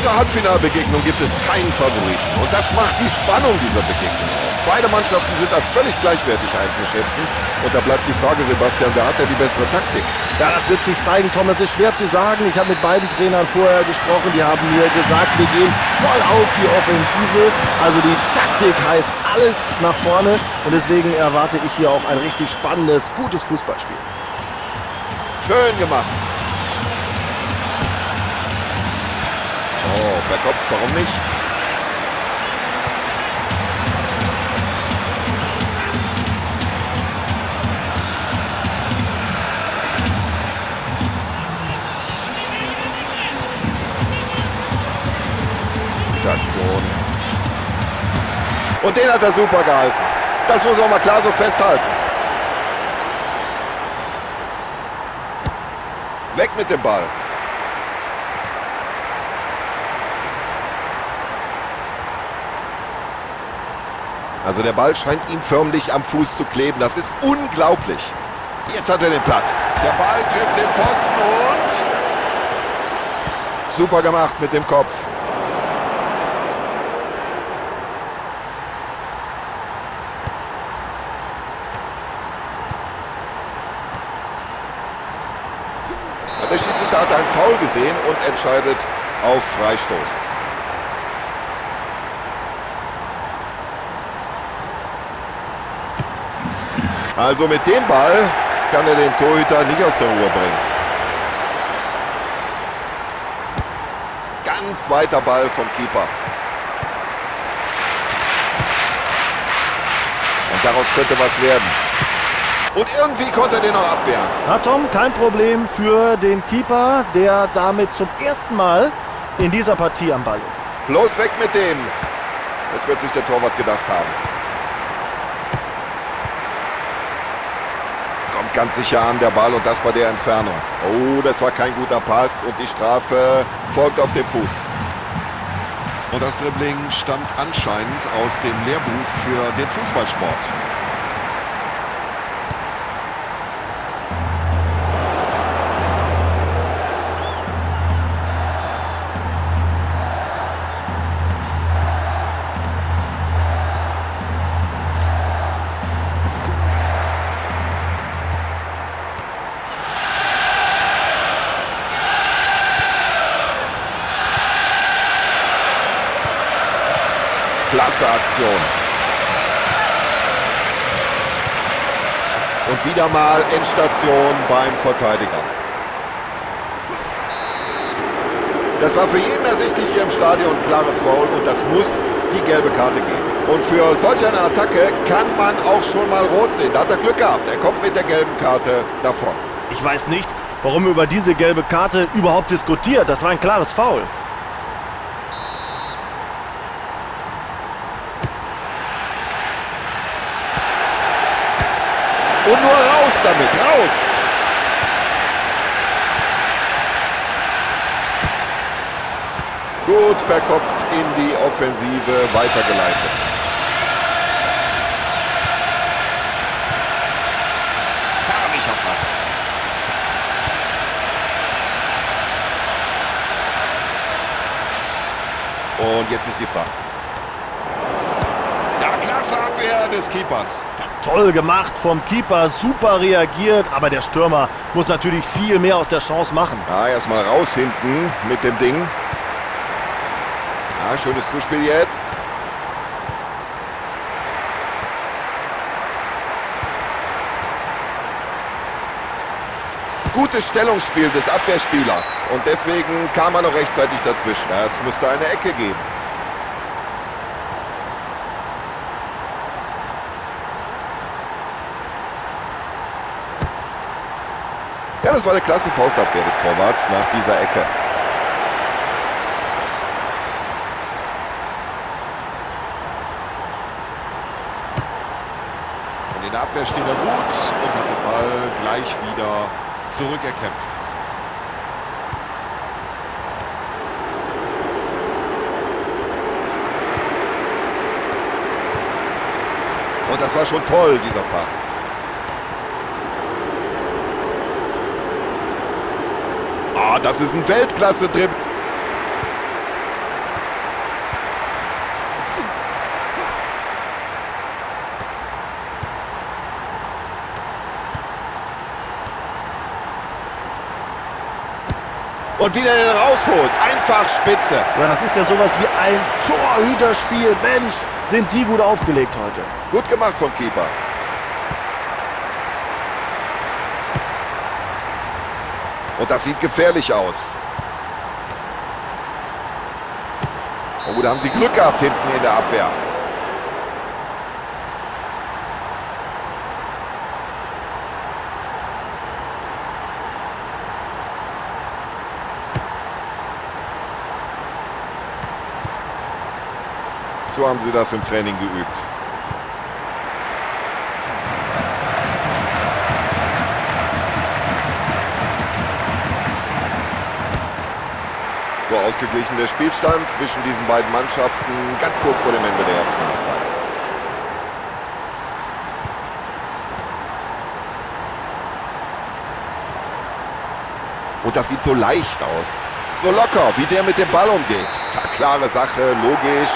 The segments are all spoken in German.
dieser Halbfinalbegegnung gibt es keinen Favoriten. Und das macht die Spannung dieser Begegnung aus. Beide Mannschaften sind als völlig gleichwertig einzuschätzen. Und da bleibt die Frage, Sebastian, wer hat denn die bessere Taktik? Ja, das wird sich zeigen, Tom. Das ist schwer zu sagen. Ich habe mit beiden Trainern vorher gesprochen. Die haben mir gesagt, wir gehen voll auf die Offensive. Also die Taktik heißt alles nach vorne. Und deswegen erwarte ich hier auch ein richtig spannendes, gutes Fußballspiel. Schön gemacht. Oh, per Kopf, warum nicht? Gute Aktion. Und den hat er super gehalten. Das muss man mal klar so festhalten. Weg mit dem Ball. Also der Ball scheint ihm förmlich am Fuß zu kleben. Das ist unglaublich. Jetzt hat er den Platz. Der Ball trifft den Pfosten und... Super gemacht mit dem Kopf. Der Schiedsrichter hat einen Foul gesehen und entscheidet auf Freistoß. Also mit dem Ball kann er den Torhüter nicht aus der Ruhe bringen. Ganz weiter Ball vom Keeper. Und daraus könnte was werden. Und irgendwie konnte er den noch abwehren. Na Tom, kein Problem für den Keeper, der damit zum ersten Mal in dieser Partie am Ball ist. Bloß weg mit dem. Das wird sich der Torwart gedacht haben. Kommt ganz sicher an der Ball und das bei der Entfernung. Oh, das war kein guter Pass und die Strafe folgt auf den Fuß. Und das Dribbling stammt anscheinend aus dem Lehrbuch für den Fußballsport. Klasse Aktion. Und wieder mal Endstation beim Verteidiger. Das war für jeden ersichtlich hier im Stadion ein klares Foul und das muss die gelbe Karte geben. Und für solch eine Attacke kann man auch schon mal rot sehen. Da hat er Glück gehabt. Er kommt mit der gelben Karte davon. Ich weiß nicht, warum über diese gelbe Karte überhaupt diskutiert. Das war ein klares Foul. Und nur raus damit, raus! Gut per Kopf in die Offensive weitergeleitet. Herrlicher Pass. Und jetzt ist die Frage. Ja, klasse Abwehr des Keepers. Toll gemacht vom Keeper, super reagiert, aber der Stürmer muss natürlich viel mehr aus der Chance machen. Ja, erstmal raus hinten mit dem Ding. Ja, schönes Zuspiel jetzt. Gutes Stellungsspiel des Abwehrspielers und deswegen kam er noch rechtzeitig dazwischen. Ja, es musste eine Ecke geben. Ja, das war eine klasse Faustabwehr des Torwarts nach dieser Ecke. Und in der Abwehr steht er gut und hat den Ball gleich wieder zurückerkämpft. Und das war schon toll, dieser Pass. Ah, das ist ein Weltklasse-Dribbling. Und wie der den rausholt. Einfach spitze. Ja, das ist ja sowas wie ein Torhüterspiel. Mensch, sind die gut aufgelegt heute. Gut gemacht vom Keeper. Und das sieht gefährlich aus. Oh, da haben sie Glück gehabt hinten in der Abwehr. So haben sie das im Training geübt. So ausgeglichen der Spielstand zwischen diesen beiden Mannschaften ganz kurz vor dem Ende der ersten Halbzeit. Und das sieht so leicht aus. So locker, wie der mit dem Ball umgeht. Klare Sache, logisch.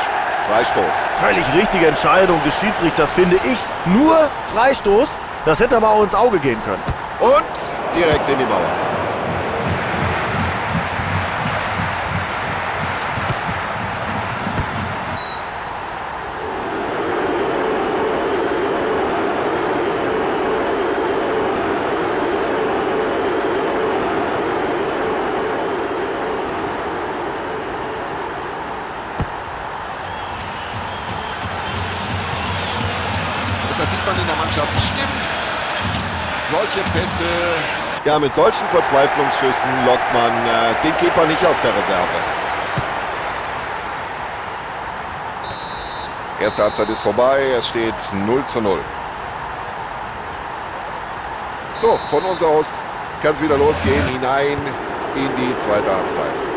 Freistoß. Völlig richtige Entscheidung des Schiedsrichters, finde ich. Nur Freistoß. Das hätte aber auch ins Auge gehen können. Und direkt in die Mauer. Das sieht man in der Mannschaft. Stimmt's? Solche Pässe. Ja, mit solchen Verzweiflungsschüssen lockt man den Keeper nicht aus der Reserve. Erste Halbzeit ist vorbei. Es steht 0:0. So, von uns aus kann es wieder losgehen. Hinein in die zweite Halbzeit.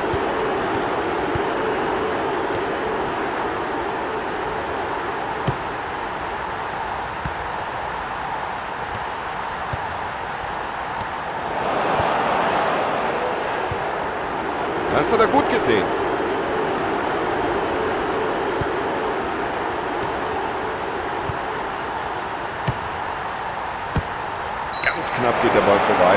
Das hat er gut gesehen. Ganz knapp geht der Ball vorbei.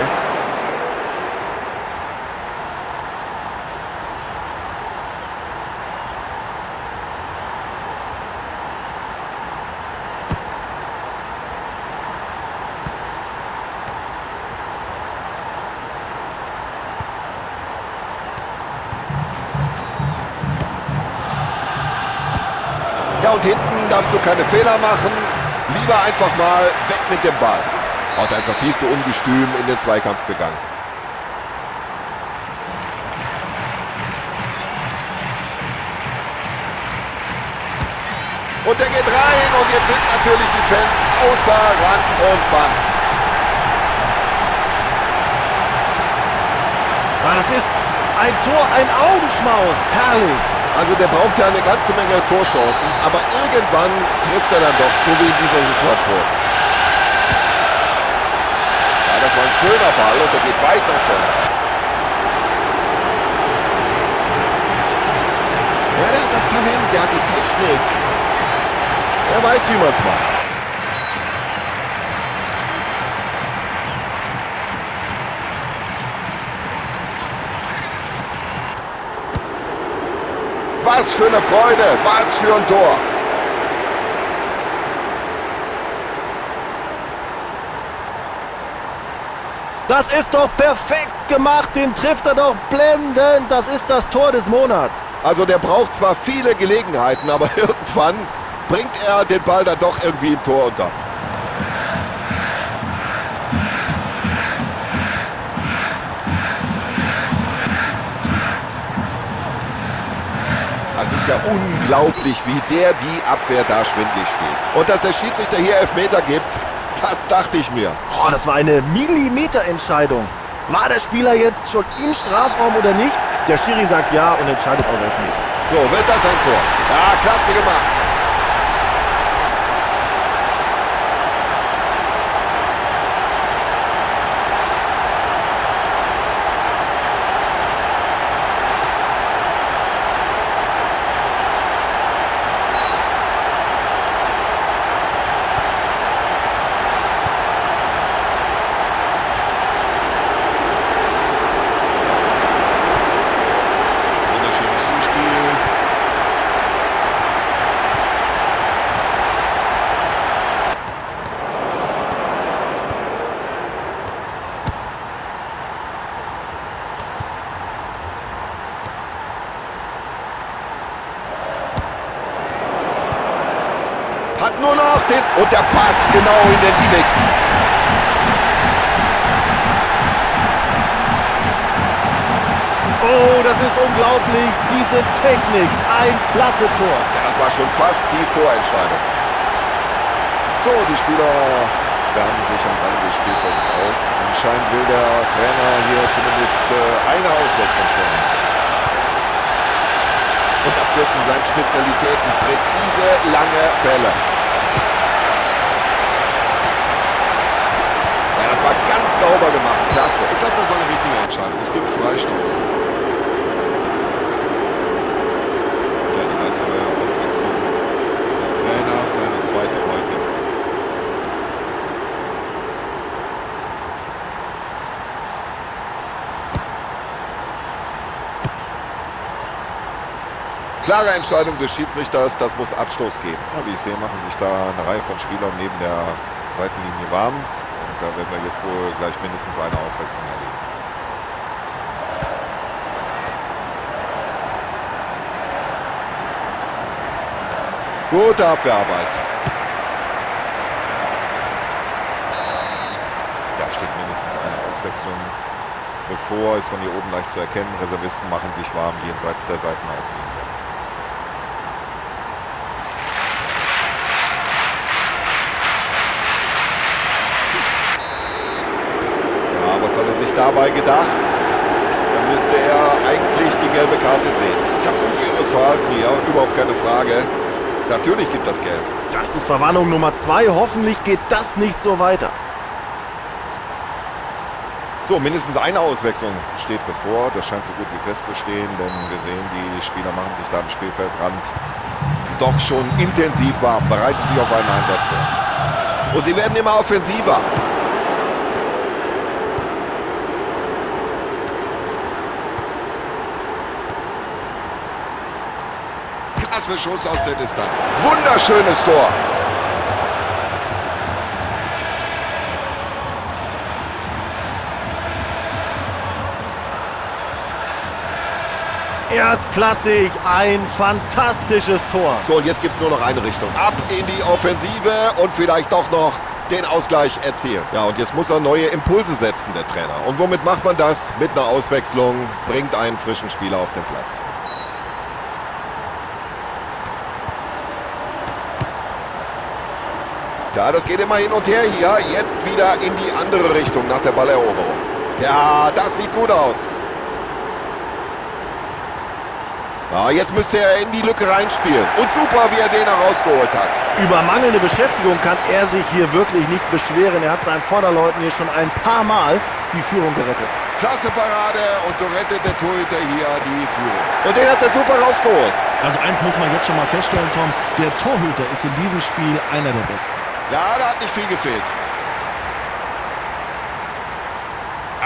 Ja, und hinten darfst du keine Fehler machen. Lieber einfach mal weg mit dem Ball. Oh, da ist er viel zu ungestüm in den Zweikampf gegangen. Und der geht rein und jetzt sind natürlich die Fans außer Rand und Band. Ja, das ist ein Tor, ein Augenschmaus. Herrlich. Also der braucht ja eine ganze Menge Torchancen, aber irgendwann trifft er dann doch, so wie in dieser Situation. Ja, das war ein schöner Ball und der geht weit nach vorne. Ja, der hat das Talent, der hat die Technik. Er weiß, wie man es macht. Was für eine Freude, was für ein Tor. Das ist doch perfekt gemacht, den trifft er doch blendend. Das ist das Tor des Monats. Also der braucht zwar viele Gelegenheiten, aber irgendwann bringt er den Ball dann doch irgendwie im Tor unter. Es ist ja unglaublich, wie der die Abwehr da schwindlig spielt. Und dass der Schiedsrichter hier Elfmeter gibt, das dachte ich mir. Oh, das war eine Millimeterentscheidung. War der Spieler jetzt schon im Strafraum oder nicht? Der Schiri sagt ja und entscheidet auch Elfmeter. So, wird das ein Tor? Ja, klasse gemacht. nur noch den... Und der passt genau in den Knick. Oh, das ist unglaublich. Diese Technik. Ein klasse Tor. Ja, das war schon fast die Vorentscheidung. So, die Spieler wärmen sich am Rande des Spielfelds auf. Anscheinend will der Trainer hier zumindest eine Auswechslung vornehmen. Und das gehört zu seinen Spezialitäten. Präzise, lange Bälle. Ja, das war ganz sauber gemacht. Klasse. Ich glaube, das war eine richtige Entscheidung. Es gibt Freistoß. Ja, die weitere Auswechslung des Trainers, seine zweite heute. Klare Entscheidung des Schiedsrichters, das muss Abstoß geben. Wie ich sehe, machen sich da eine Reihe von Spielern neben der Seitenlinie warm. Und da werden wir jetzt wohl gleich mindestens eine Auswechslung erleben. Gute Abwehrarbeit. Da steht mindestens eine Auswechslung bevor, ist von hier oben leicht zu erkennen. Reservisten machen sich warm jenseits der Seitenauslinie. Was hat er sich dabei gedacht? Dann müsste er eigentlich die gelbe Karte sehen. Ich habe unfaires Verhalten hier, überhaupt keine Frage. Natürlich gibt das Gelb. Das ist Verwarnung Nummer 2. Hoffentlich geht das nicht so weiter. So, mindestens eine Auswechslung steht bevor. Das scheint so gut wie festzustehen, denn wir sehen, die Spieler machen sich da am Spielfeldrand doch schon intensiv warm, bereiten sich auf einen Einsatz vor. Und sie werden immer offensiver. Klasse Schuss aus der Distanz. Wunderschönes Tor. Erstklassig, ein fantastisches Tor. So, und jetzt gibt es nur noch eine Richtung. Ab in die Offensive und vielleicht doch noch den Ausgleich erzielen. Ja, und jetzt muss er neue Impulse setzen, der Trainer. Und womit macht man das? Mit einer Auswechslung, bringt einen frischen Spieler auf den Platz. Ja, das geht immer hin und her hier. Jetzt wieder in die andere Richtung nach der Balleroberung. Ja, das sieht gut aus. Ja, jetzt müsste er in die Lücke reinspielen. Und super, wie er den herausgeholt hat. Über mangelnde Beschäftigung kann er sich hier wirklich nicht beschweren. Er hat seinen Vorderleuten hier schon ein paar Mal die Führung gerettet. Klasse Parade und so rettet der Torhüter hier die Führung. Und den hat er super rausgeholt. Also eins muss man jetzt schon mal feststellen, Tom. Der Torhüter ist in diesem Spiel einer der Besten. Ja, da hat nicht viel gefehlt.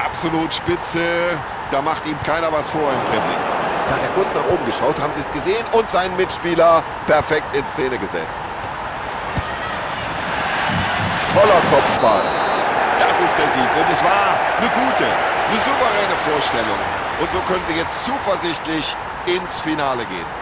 Absolut spitze. Da macht ihm keiner was vor im Dribbling. Da hat er kurz nach oben geschaut, haben sie es gesehen und seinen Mitspieler perfekt in Szene gesetzt. Toller Kopfball. Das ist der Sieg. Und es war eine gute, eine souveräne Vorstellung. Und so können sie jetzt zuversichtlich ins Finale gehen.